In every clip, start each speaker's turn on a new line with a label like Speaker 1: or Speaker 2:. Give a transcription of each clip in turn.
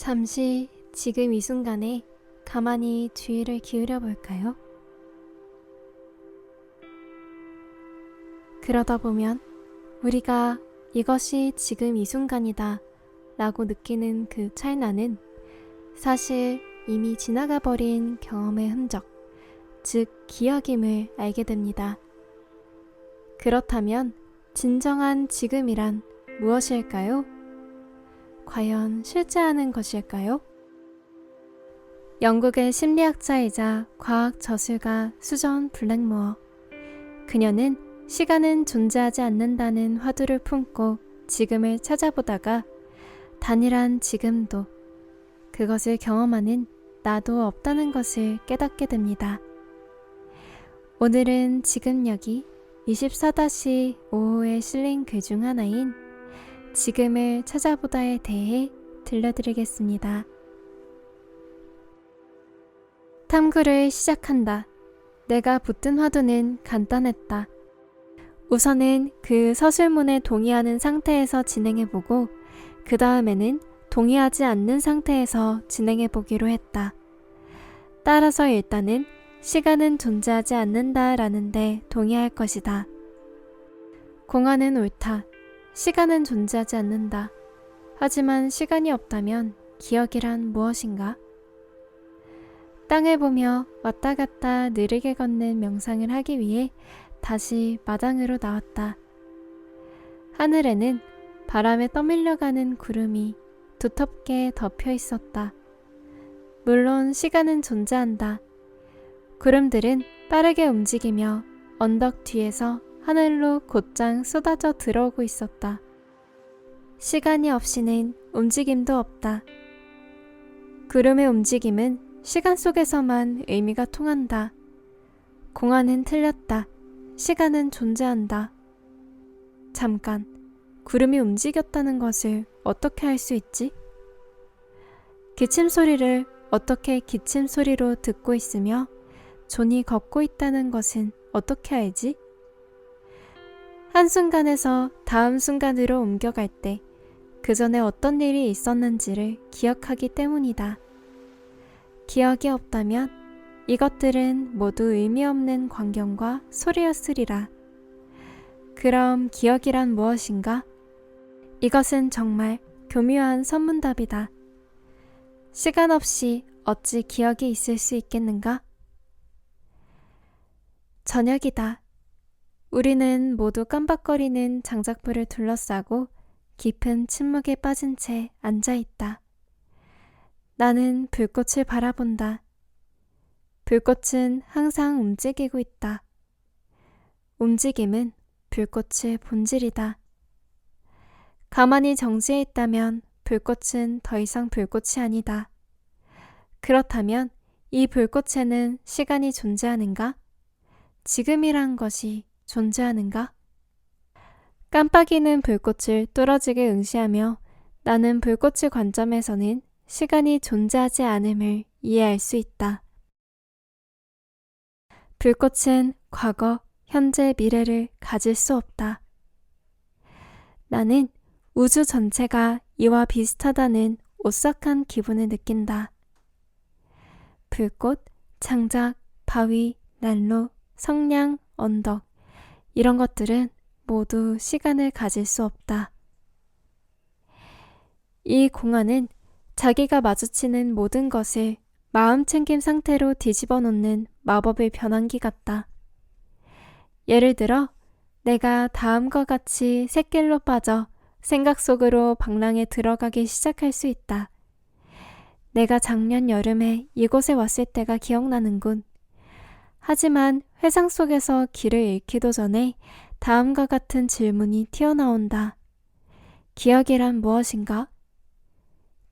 Speaker 1: 잠시 지금 이 순간에 가만히 주의를 기울여 볼까요? 그러다 보면 우리가 이것이 지금 이 순간이다 라고 느끼는 그 찰나는 사실 이미 지나가 버린 경험의 흔적, 즉 기억임을 알게 됩니다. 그렇다면 진정한 지금이란 무엇일까요? 과연 실제하는 것일까요? 영국의 심리학자이자 과학 저술가 수전 블랙모어. 그녀는 시간은 존재하지 않는다는 화두를 품고 지금을 찾아보다가 단일한 지금도, 그것을 경험하는 나도 없다는 것을 깨닫게 됩니다. 오늘은 지금역이 24-5호에 실린 글 중 하나인 지금을 찾아보다에 대해 들려드리겠습니다. 탐구를 시작한다. 내가 붙든 화두는 간단했다. 우선은 그 서술문에 동의하는 상태에서 진행해보고 그 다음에는 동의하지 않는 상태에서 진행해보기로 했다. 따라서 일단은 시간은 존재하지 않는다 라는데 동의할 것이다. 공안은 옳다. 시간은 존재하지 않는다. 하지만 시간이 없다면 기억이란 무엇인가? 땅을 보며 왔다 갔다 느리게 걷는 명상을 하기 위해 다시 마당으로 나왔다. 하늘에는 바람에 떠밀려가는 구름이 두텁게 덮여 있었다. 물론 시간은 존재한다. 구름들은 빠르게 움직이며 언덕 뒤에서 하늘로 곧장 쏟아져 들어오고 있었다. 시간이 없이는 움직임도 없다. 구름의 움직임은 시간 속에서만 의미가 통한다. 공안은 틀렸다. 시간은 존재한다. 잠깐, 구름이 움직였다는 것을 어떻게 알 수 있지? 기침 소리를 어떻게 기침 소리로 듣고 있으며 존이 걷고 있다는 것은 어떻게 알지? 한순간에서 다음 순간으로 옮겨갈 때 그 전에 어떤 일이 있었는지를 기억하기 때문이다. 기억이 없다면 이것들은 모두 의미 없는 광경과 소리였으리라. 그럼 기억이란 무엇인가? 이것은 정말 교묘한 선문답이다. 시간 없이 어찌 기억이 있을 수 있겠는가? 저녁이다. 우리는 모두 깜박거리는 장작불을 둘러싸고 깊은 침묵에 빠진 채 앉아있다. 나는 불꽃을 바라본다. 불꽃은 항상 움직이고 있다. 움직임은 불꽃의 본질이다. 가만히 정지해 있다면 불꽃은 더 이상 불꽃이 아니다. 그렇다면 이 불꽃에는 시간이 존재하는가? 지금이란 것이 존재하는가? 깜빡이는 불꽃을 뚫어지게 응시하며 나는 불꽃의 관점에서는 시간이 존재하지 않음을 이해할 수 있다. 불꽃은 과거, 현재, 미래를 가질 수 없다. 나는 우주 전체가 이와 비슷하다는 오싹한 기분을 느낀다. 불꽃, 장작, 바위, 난로, 성냥, 언덕, 이런 것들은 모두 시간을 가질 수 없다. 이 공안은 자기가 마주치는 모든 것을 마음챙김 상태로 뒤집어 놓는 마법의 변환기 같다. 예를 들어 내가 다음과 같이 샛길로 빠져 생각 속으로 방랑에 들어가기 시작할 수 있다. 내가 작년 여름에 이곳에 왔을 때가 기억나는군. 하지만 회상 속에서 길을 잃기도 전에 다음과 같은 질문이 튀어나온다. 기억이란 무엇인가?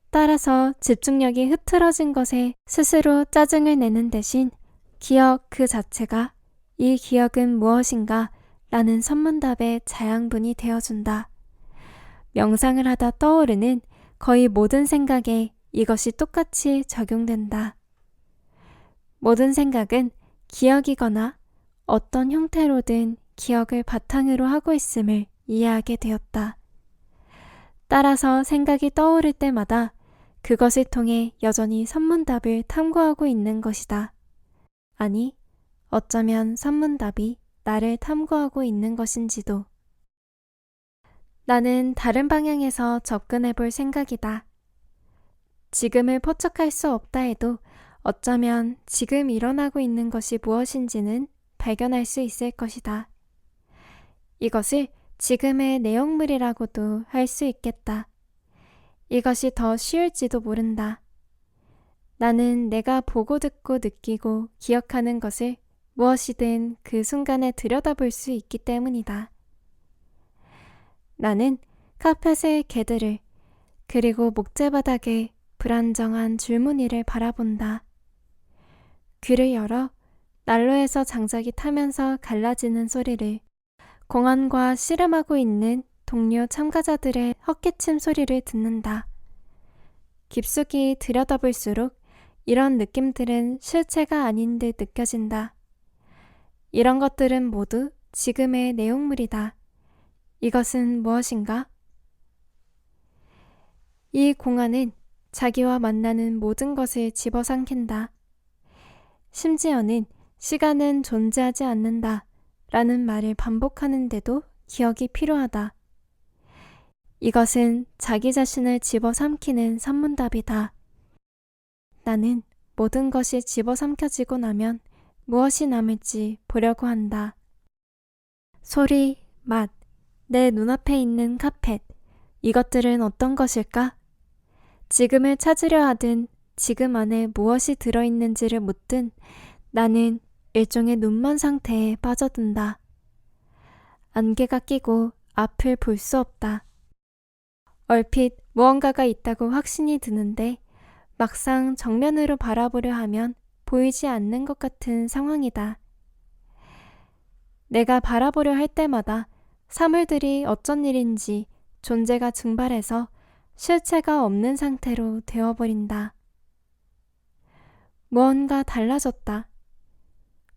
Speaker 1: 따라서 집중력이 흐트러진 것에 스스로 짜증을 내는 대신 기억 그 자체가 이 기억은 무엇인가? 라는 선문답의 자양분이 되어준다. 명상을 하다 떠오르는 거의 모든 생각에 이것이 똑같이 적용된다. 모든 생각은 기억이거나 어떤 형태로든 기억을 바탕으로 하고 있음을 이해하게 되었다. 따라서 생각이 떠오를 때마다 그것을 통해 여전히 선문답을 탐구하고 있는 것이다. 아니, 어쩌면 선문답이 나를 탐구하고 있는 것인지도. 나는 다른 방향에서 접근해 볼 생각이다. 지금을 포착할 수 없다 해도 어쩌면 지금 일어나고 있는 것이 무엇인지는 발견할 수 있을 것이다. 이것을 지금의 내용물이라고도 할 수 있겠다. 이것이 더 쉬울지도 모른다. 나는 내가 보고 듣고 느끼고 기억하는 것을 무엇이든 그 순간에 들여다볼 수 있기 때문이다. 나는 카펫의 개들을 그리고 목재바닥의 불안정한 줄무늬를 바라본다. 귀를 열어 난로에서 장작이 타면서 갈라지는 소리를, 공안과 씨름하고 있는 동료 참가자들의 헛기침 소리를 듣는다. 깊숙이 들여다볼수록 이런 느낌들은 실체가 아닌 듯 느껴진다. 이런 것들은 모두 지금의 내용물이다. 이것은 무엇인가? 이 공안은 자기와 만나는 모든 것을 집어삼킨다. 심지어는 시간은 존재하지 않는다 라는 말을 반복하는데도 기억이 필요하다. 이것은 자기 자신을 집어삼키는 선문답이다. 나는 모든 것이 집어삼켜지고 나면 무엇이 남을지 보려고 한다. 소리, 맛, 내 눈앞에 있는 카펫, 이것들은 어떤 것일까? 지금을 찾으려 하든 지금 안에 무엇이 들어있는지를 묻든 나는 일종의 눈먼 상태에 빠져든다. 안개가 끼고 앞을 볼 수 없다. 얼핏 무언가가 있다고 확신이 드는데 막상 정면으로 바라보려 하면 보이지 않는 것 같은 상황이다. 내가 바라보려 할 때마다 사물들이 어쩐 일인지 존재가 증발해서 실체가 없는 상태로 되어버린다. 무언가 달라졌다.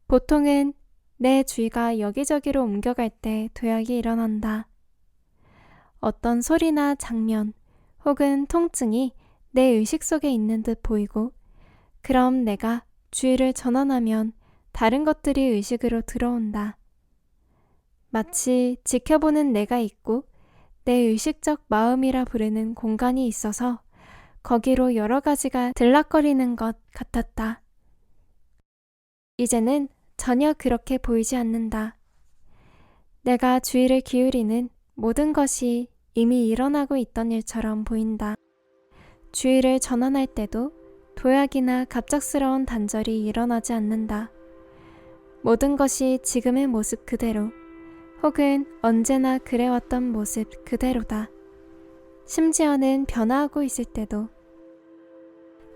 Speaker 1: 보통은 내 주의가 여기저기로 옮겨갈 때 도약이 일어난다. 어떤 소리나 장면 혹은 통증이 내 의식 속에 있는 듯 보이고, 그럼 내가 주의를 전환하면 다른 것들이 의식으로 들어온다. 마치 지켜보는 내가 있고 내 의식적 마음이라 부르는 공간이 있어서 거기로 여러 가지가 들락거리는 것 같았다. 이제는 전혀 그렇게 보이지 않는다. 내가 주의를 기울이는 모든 것이 이미 일어나고 있던 일처럼 보인다. 주의를 전환할 때도 도약이나 갑작스러운 단절이 일어나지 않는다. 모든 것이 지금의 모습 그대로, 혹은 언제나 그래왔던 모습 그대로다. 심지어는 변화하고 있을 때도.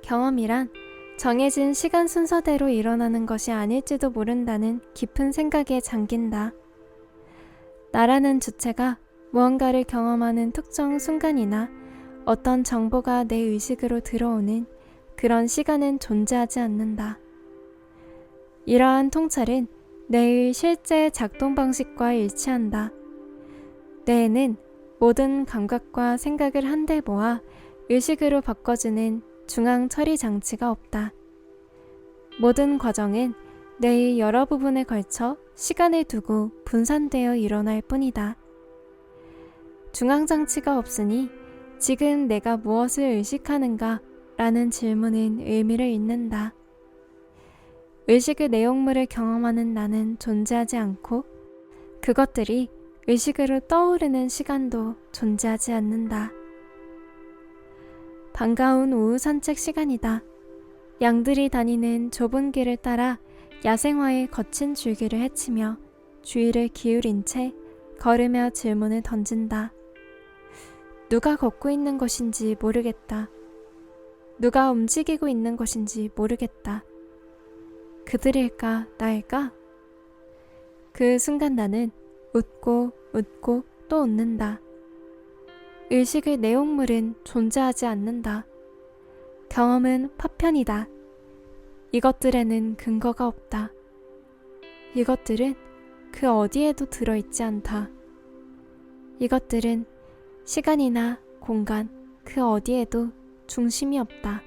Speaker 1: 경험이란 정해진 시간 순서대로 일어나는 것이 아닐지도 모른다는 깊은 생각에 잠긴다. 나라는 주체가 무언가를 경험하는 특정 순간이나 어떤 정보가 내 의식으로 들어오는 그런 시간은 존재하지 않는다. 이러한 통찰은 뇌의 실제 작동 방식과 일치한다. 뇌에는 모든 감각과 생각을 한데 모아 의식으로 바꿔주는 중앙 처리 장치가 없다. 모든 과정은 뇌의 여러 부분에 걸쳐 시간을 두고 분산되어 일어날 뿐이다. 중앙 장치가 없으니 지금 내가 무엇을 의식하는가 라는 질문은 의미를 잃는다. 의식의 내용물을 경험하는 나는 존재하지 않고 그것들이 의식으로 떠오르는 시간도 존재하지 않는다. 반가운 오후 산책 시간이다. 양들이 다니는 좁은 길을 따라 야생화의 거친 줄기를 헤치며 주의를 기울인 채 걸으며 질문을 던진다. 누가 걷고 있는 것인지 모르겠다. 누가 움직이고 있는 것인지 모르겠다. 그들일까, 나일까? 그 순간 나는 웃고 웃고 또 웃는다. 의식의 내용물은 존재하지 않는다. 경험은 파편이다. 이것들에는 근거가 없다. 이것들은 그 어디에도 들어있지 않다. 이것들은 시간이나 공간 그 어디에도 중심이 없다.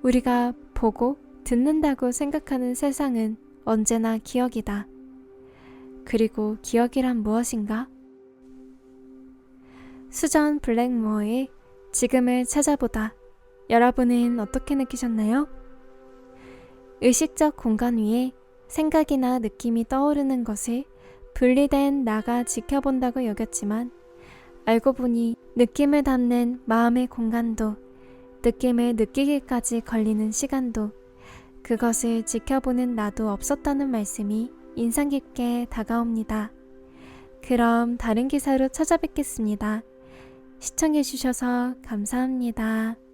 Speaker 1: 우리가 보고 듣는다고 생각하는 세상은 언제나 기억이다. 그리고 기억이란 무엇인가? 수전 블랙모어의 지금을 찾아보다. 여러분은 어떻게 느끼셨나요? 의식적 공간 위에 생각이나 느낌이 떠오르는 것을 분리된 나가 지켜본다고 여겼지만 알고 보니 느낌을 담는 마음의 공간도, 느낌을 느끼기까지 걸리는 시간도, 그것을 지켜보는 나도 없었다는 말씀이 인상 깊게 다가옵니다. 그럼 다른 기사로 찾아뵙겠습니다. 시청해주셔서 감사합니다.